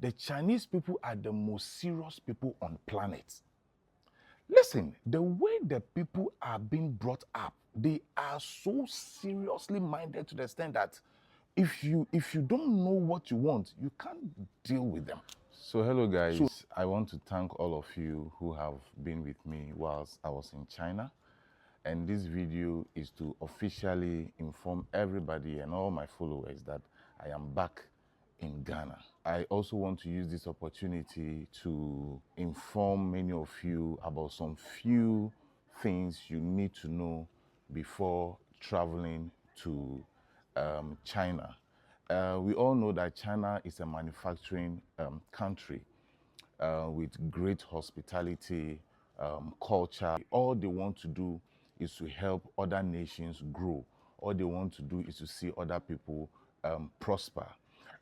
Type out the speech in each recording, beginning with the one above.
the Chinese people are the most serious people on planet. Listen, the way the people are being brought up, they are so seriously minded to the extent that if you don't know what you want, you can't deal with them. So hello guys, I want to thank all of you who have been with me whilst I was in China. And this video is to officially inform everybody and all my followers that I am back in Ghana. I also want to use this opportunity to inform many of you about some few things you need to know before traveling to China. We all know that China is a manufacturing country with great hospitality, culture. All they want to do is to help other nations grow. All they want to do is to see other people prosper.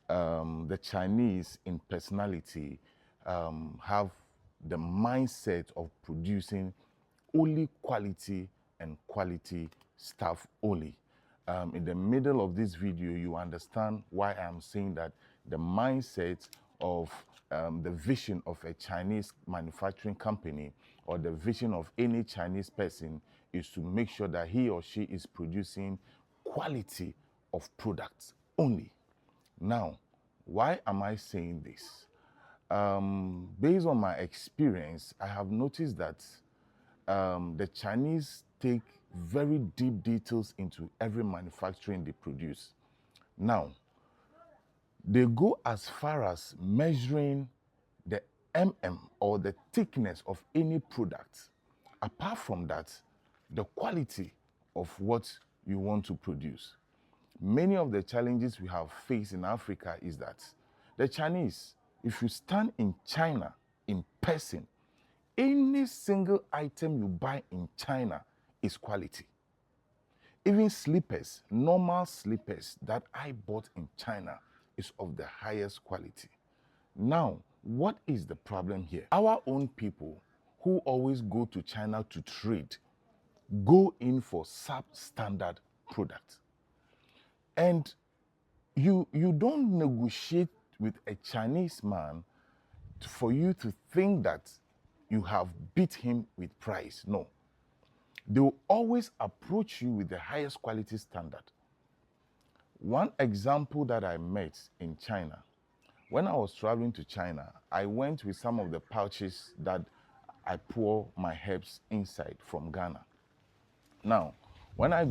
The Chinese in personality have the mindset of producing only quality and quality stuff only. In the middle of this video, you understand why I'm saying that the mindset of the vision of a Chinese manufacturing company or the vision of any Chinese person is to make sure that he or she is producing quality of products only. Now, why am I saying this? Based on my experience, I have noticed that the Chinese take very deep details into every manufacturing they produce. Now, they go as far as measuring the or the thickness of any product. Apart from that, the quality of what you want to produce. Many of the challenges we have faced in Africa is that the Chinese, if you stand in China in person, any single item you buy in China is quality. Even slippers, normal slippers that I bought in China is of the highest quality. Now, what is the problem here? Our own people who always go to China to trade go in for substandard products. And you don't negotiate with a Chinese man for you to think that you have beat him with price. No. They will always approach you with the highest quality standard. One example that I met in China, when I was traveling to China, I went with some of the pouches that I pour my herbs inside from Ghana. Now, when I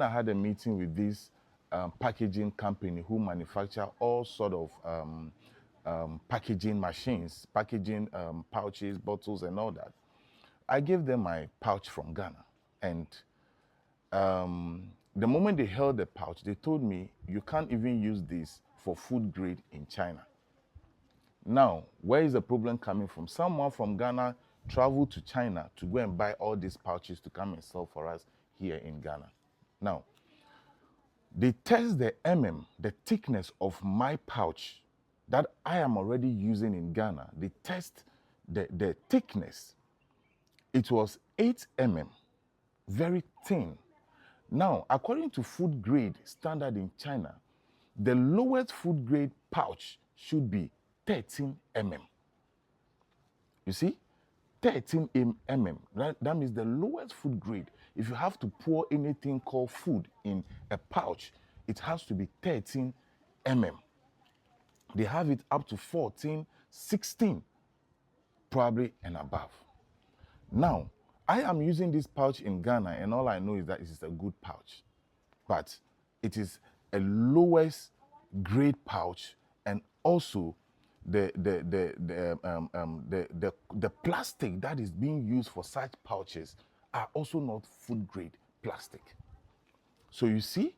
had a meeting with this packaging company who manufacture all sort of packaging machines, packaging pouches, bottles, and all that, I gave them my pouch from Ghana. And the moment they held the pouch, they told me, you can't even use this for food grade in China. Now, where is the problem coming from? Someone from Ghana traveled to China to go and buy all these pouches to come and sell for us here in Ghana. Now, they test the the thickness of my pouch that I am already using in Ghana. They test the thickness. It was 8 very thin. Now, according to food grade standard in China, the lowest food grade pouch should be 13 You see, 13 that means the lowest food grade. If you have to pour anything called food in a pouch, it has to be 13 They have it up to 14, 16, probably and above. Now, I am using this pouch in Ghana, and all I know is that it is a good pouch, but it is a lowest grade pouch, and also the plastic that is being used for such pouches are also not food grade plastic. So you see,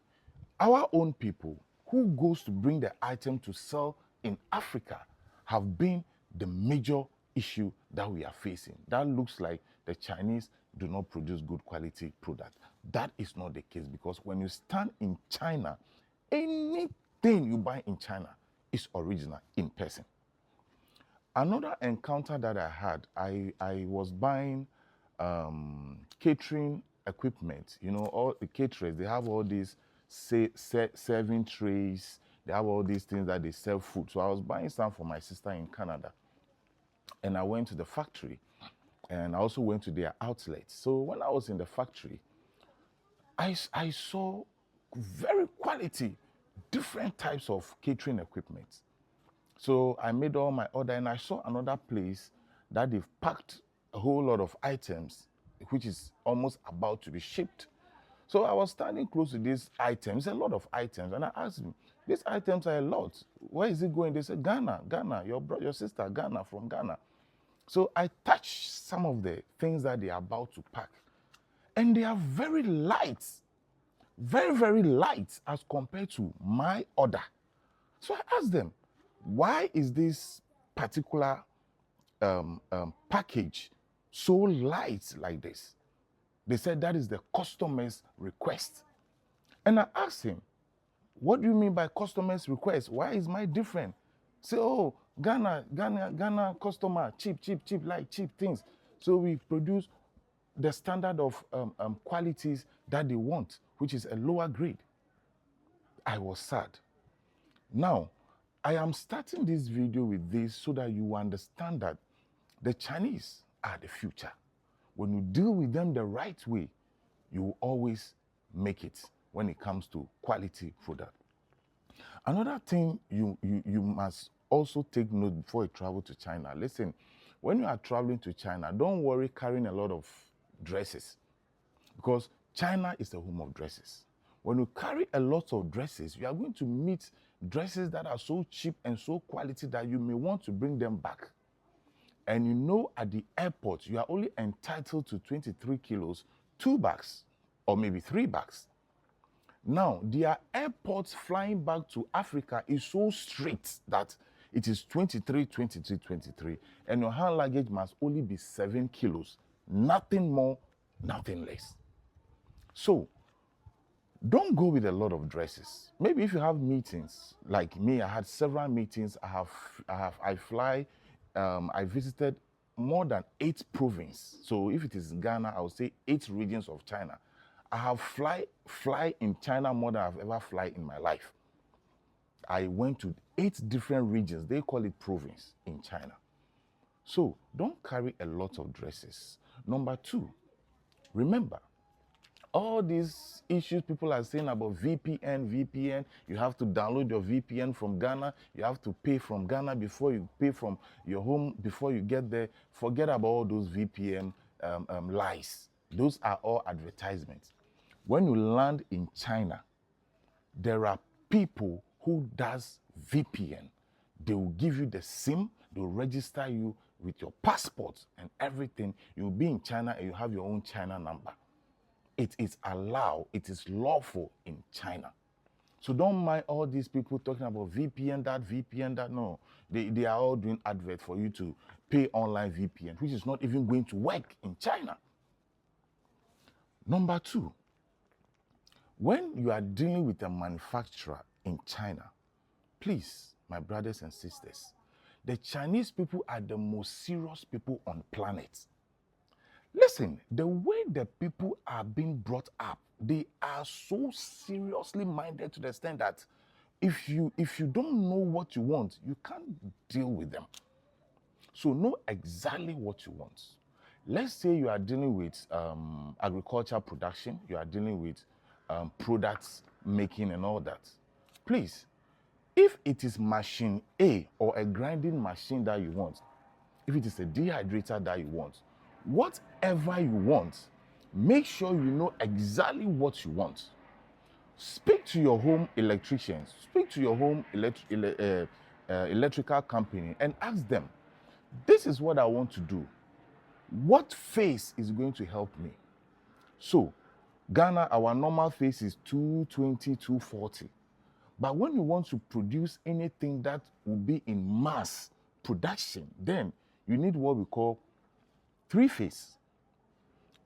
our own people who goes to bring the item to sell in Africa have been the major issue that we are facing. That looks like the Chinese do not produce good quality product. That is not the case, because when you stand in China, anything you buy in China is original in person. Another encounter that I had, I was buying catering equipment. You know, all the caterers, they have all these serving trays, They have all these things that they sell food. So I was buying some for my sister in Canada. And I went to the factory, and I also went to their outlets. So when I was in the factory, I saw very quality, different types of catering equipment. So I made all my order, and I saw another place that they've packed a whole lot of items, which is almost about to be shipped. So I was standing close to these items, a lot of items, and I asked him, these items are a lot. Where is it going? They said, Ghana, Ghana, your sister, Ghana, from Ghana. So I touched some of the things that they are about to pack, and they are very light, very, very light as compared to my order. So I asked them, why is this particular package so light like this? They said that is the customer's request. And I asked him, what do you mean by customer's request? Why is mine different? Say, oh, Ghana customer, cheap, like cheap things. So we produce the standard of qualities that they want, which is a lower grade. I was sad. Now, I am starting this video with this so that you understand that the Chinese are the future. When you deal with them the right way, you will always make it when it comes to quality product. Another thing you must also take note before you travel to China. Listen, when you are traveling to China, don't worry carrying a lot of dresses, because China is the home of dresses. When you carry a lot of dresses, you are going to meet dresses that are so cheap and so quality that you may want to bring them back. And you know, at the airport, you are only entitled to 23 kilos, 2 bags, or maybe 3 bags. Now, their airports flying back to Africa is so strict that it is 23, 23, 23. And your hand luggage must only be 7 kilos. Nothing more, nothing less. So, don't go with a lot of dresses. Maybe if you have meetings, like me, I had several meetings. I visited more than 8 provinces. So if it is Ghana, I would say 8 regions of China. I have fly in China more than I've ever fly in my life. I went to 8 different regions. They call it province in China. So don't carry a lot of dresses. Number 2, remember, all these issues people are saying about VPN, you have to download your VPN from Ghana, you have to pay from Ghana before you pay from your home, before you get there. Forget about all those VPN lies. Those are all advertisements. When you land in China, there are people who does VPN. They will give you the SIM, they will register you with your passport and everything. You'll be in China and you have your own China number. It is allowed, it is lawful in China. So don't mind all these people talking about VPN, that. No, they are all doing advert for you to pay online VPN, which is not even going to work in China. Number 2, when you are dealing with a manufacturer in China, please, my brothers and sisters, the Chinese people are the most serious people on planet. Listen, the way the people are being brought up, they are so seriously minded to the extent that if you don't know what you want, you can't deal with them. So know exactly what you want. Let's say you are dealing with agriculture production, you are dealing with products making and all that. Please, if it is machine A or a grinding machine that you want, if it is a dehydrator that you want, whatever you want, make sure you know exactly what you want. Speak to your home electricians, speak to your home electrical company and ask them, this is what I want to do. What phase is going to help me? So, Ghana, our normal phase is 220, 240. But when you want to produce anything that will be in mass production, then you need what we call 3-phase.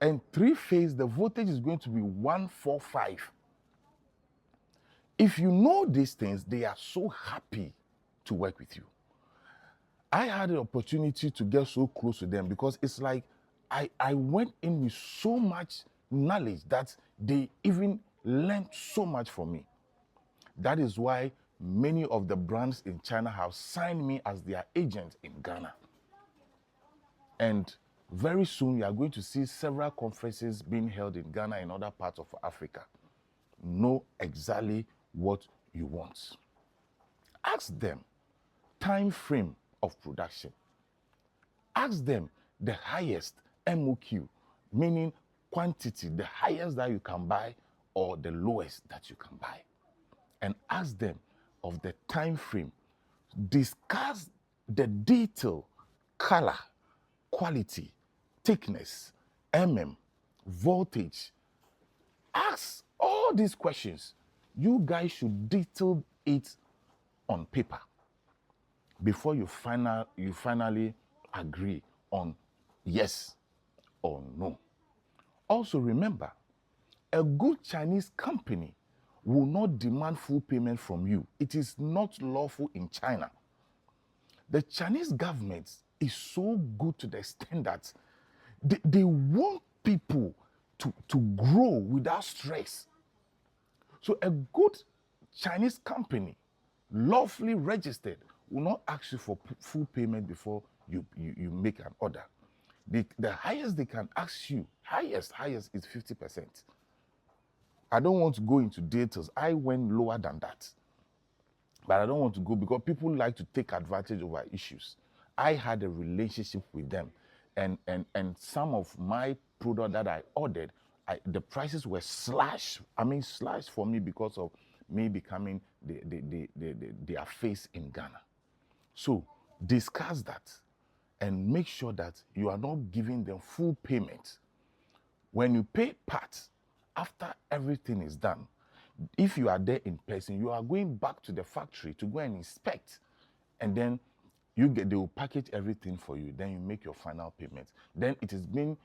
And 3-phase, the voltage is going to be 145. If you know these things, they are so happy to work with you. I had the opportunity to get so close to them because it's like I went in with so much knowledge that they even learned so much from me. That is why many of the brands in China have signed me as their agent in Ghana. And very soon, you are going to see several conferences being held in Ghana and other parts of Africa. Know exactly what you want. Ask them time frame of production. Ask them the highest MOQ, meaning quantity, the highest that you can buy or the lowest that you can buy. And ask them of the time frame. Discuss the detail, color, quality, thickness, voltage. Ask all these questions. You guys should detail it on paper before you finally agree on yes or no. Also remember, a good Chinese company will not demand full payment from you. It is not lawful in China. The Chinese government is so good to the extent that they want people to grow without stress. So a good Chinese company, lawfully registered, will not ask you for full payment before you make an order. The highest they can ask you, highest is 50%. I don't want to go into details. I went lower than that. But I don't want to go because people like to take advantage of our issues. I had a relationship with them. And some of my product that I ordered, the prices were slashed. I mean, slashed for me because of me becoming their face in Ghana. So discuss that and make sure that you are not giving them full payment. When you pay part, after everything is done, if you are there in person, you are going back to the factory to go and inspect, and then they will package everything for you. Then you make your final payment. Then it is being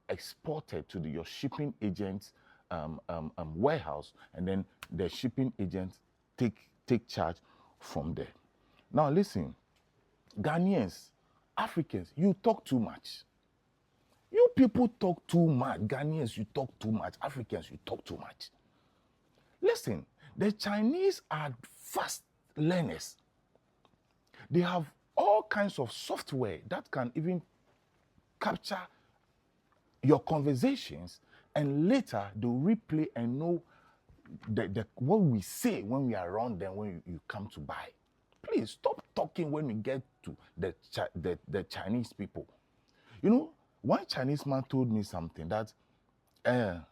exported to your shipping agent's warehouse, and then the shipping agent take charge from there. Now listen, Ghanaians, Africans, you talk too much. You people talk too much. Ghanaians, you talk too much. Africans, you talk too much. Listen, the Chinese are fast learners. They have all kinds of software that can even capture your conversations, and later they'll replay and know what we say when we are around them when you come to buy. Please stop talking when we get to the Chinese people. You know, one Chinese man told me something that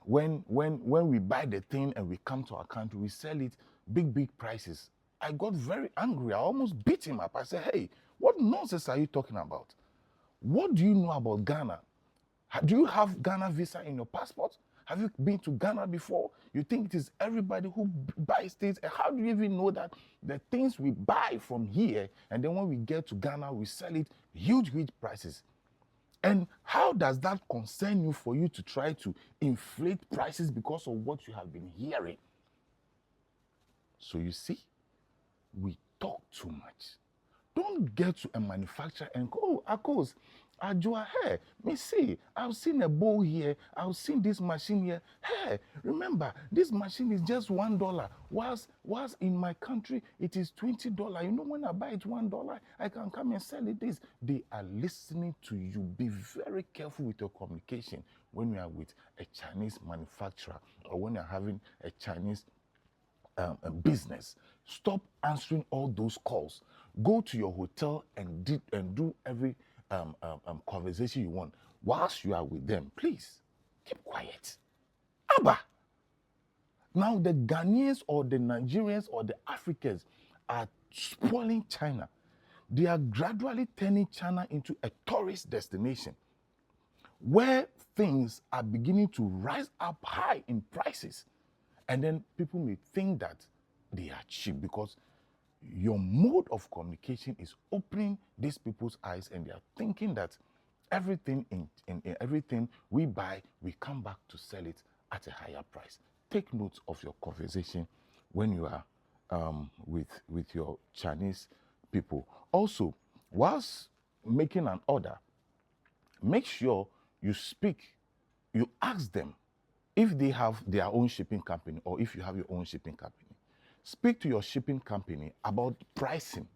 when we buy the thing and we come to our country, we sell it big prices. I got very angry. I almost beat him up. I said, hey, what nonsense are you talking about? What do you know about Ghana? Do you have Ghana visa in your passport? Have you been to Ghana before? You think it is everybody who buys things? And how do you even know that the things we buy from here, and then when we get to Ghana, we sell it huge prices? And how does that concern you for you to try to inflate prices because of what you have been hearing? So you see, we talk too much. Don't get to a manufacturer and go, oh, of course, Ajua, hey, me see, I've seen a bowl here, I've seen this machine here. Hey, remember, this machine is just $1. Whilst in my country, it is $20. You know, when I buy it $1, I can come and sell it this. They are listening to you. Be very careful with your communication when you are with a Chinese manufacturer or when you're having a Chinese business. Stop answering all those calls. Go to your hotel and do every conversation you want. Whilst you are with them, please keep quiet. Abba. Now the Ghanaians or the Nigerians or the Africans are spoiling China. They are gradually turning China into a tourist destination where things are beginning to rise up high in prices. And then people may think that they are cheap because your mode of communication is opening these people's eyes, and they are thinking that everything in everything we buy, we come back to sell it at a higher price. Take note of your conversation when you are with your Chinese people. Also, whilst making an order, make sure you ask them if they have their own shipping company or if you have your own shipping company. Speak to your shipping company about pricing,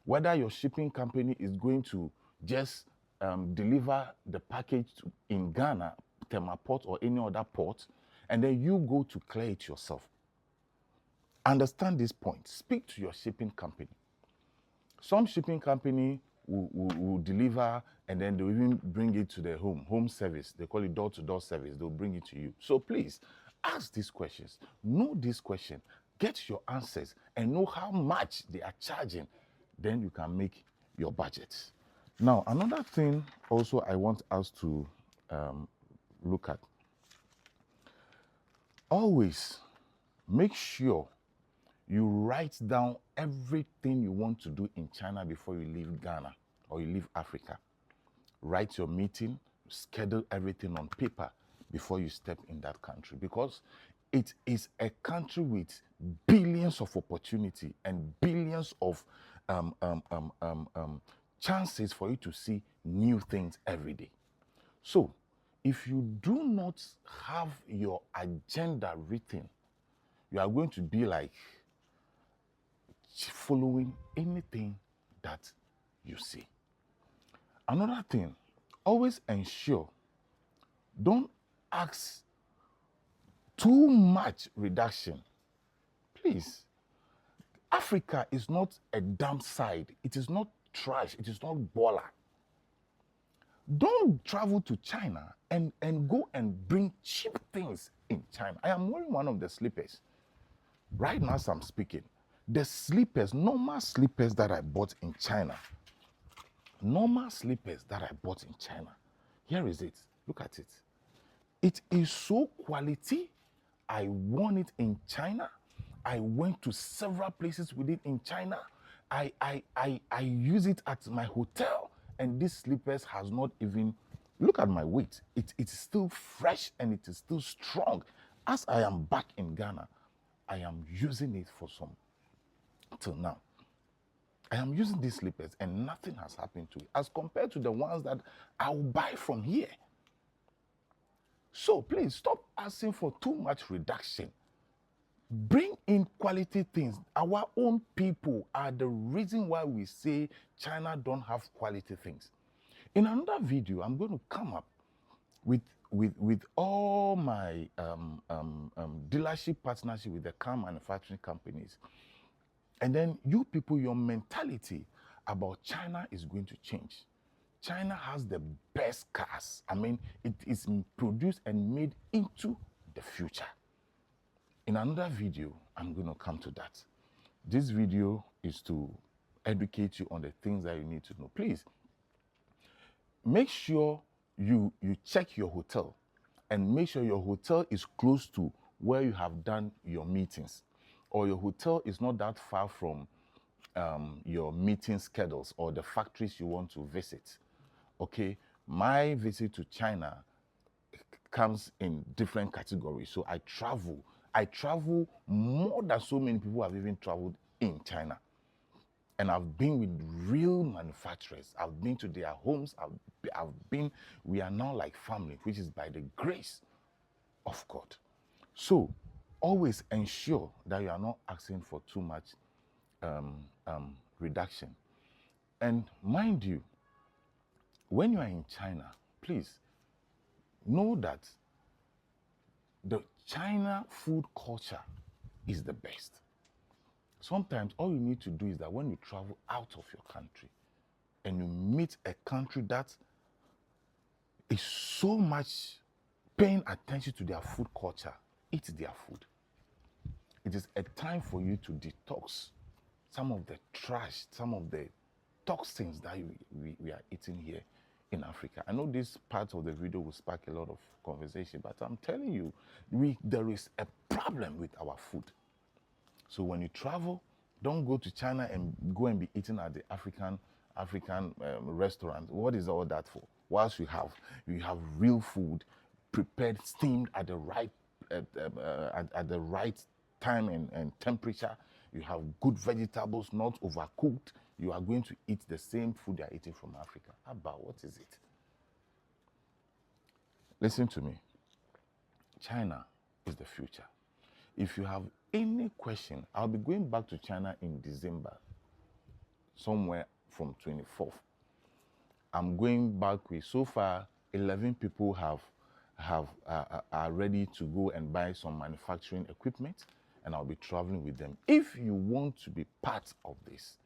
whether your shipping company is going to just deliver the package in Ghana, Tema Port, or any other port, and then you go to clear it yourself. Understand this point. Speak to your shipping company. Some shipping company will deliver, and then they'll even bring it to their home service. They call it door-to-door service. They'll bring it to you. So please, ask these questions. Know this question. Get your answers and know how much they are charging. Then you can make your budget. Now, another thing also I want us to look at. Always make sure you write down everything you want to do in China before you leave Ghana or you leave Africa. Write your meeting, schedule everything on paper before you step in that country, because it is a country with billions of opportunity and billions of chances for you to see new things every day. So if you do not have your agenda written, you are going to be like following anything that you see. Another thing, always ensure, don't ask too much reduction. Please. Africa is not a dump site. It is not trash. It is not baller. Don't travel to China and go and bring cheap things in China. I am wearing one of the slippers. Right now as I'm speaking, the slippers, normal slippers that I bought in China, here is it. Look at it. It is so quality. I won it in China. I went to several places with it in China. I use it at my hotel, and this slippers has not even, look at my weight. It's still fresh and it is still strong. As I am back in Ghana, I am using it for some, till now. I am using these slippers and nothing has happened to it as compared to the ones that I will buy from here. So please stop asking for too much reduction. Bring in quality things. Our own people are the reason why we say China don't have quality things. In another video, I'm going to come up with all my dealership partnership with the car manufacturing companies. And then you people, your mentality about China is going to change. China has the best cars. I mean, it is produced and made into the future. In another video, I'm going to come to that. This video is to educate you on the things that you need to know. Please, make sure you check your hotel and make sure your hotel is close to where you have done your meetings, or your hotel is not that far from your meeting schedules or the factories you want to visit. Okay, my visit to China comes in different categories. So I travel more than so many people have even traveled in China. And I've been with real manufacturers. I've been to their homes. We are now like family, which is by the grace of God. So always ensure that you are not asking for too much reduction. And mind you, when you are in China, please know that the China food culture is the best. Sometimes all you need to do is that when you travel out of your country and you meet a country that is so much paying attention to their food culture, eat their food. It is a time for you to detox some of the trash, some of the toxins that we are eating here in Africa. I know this part of the video will spark a lot of conversation, but I'm telling you, there is a problem with our food. So when you travel, don't go to China and go and be eating at the African restaurant. What is all that for? Whilst you have real food prepared, steamed at the right at the right time and temperature. You have good vegetables, not overcooked. You are going to eat the same food you are eating from Africa. How about, what is it? Listen to me. China is the future. If you have any question, I'll be going back to China in December, somewhere from 24th. I'm going back with, so far, 11 people are ready to go and buy some manufacturing equipment, and I'll be traveling with them. If you want to be part of this,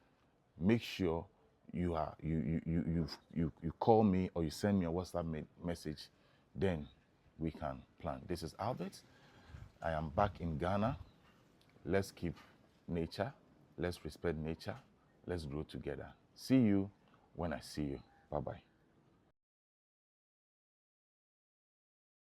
make sure you call me or you send me a WhatsApp message, then we can plan. This is Albert. I am back in Ghana. Let's keep nature. Let's respect nature. Let's grow together. See you when I see you. Bye-bye.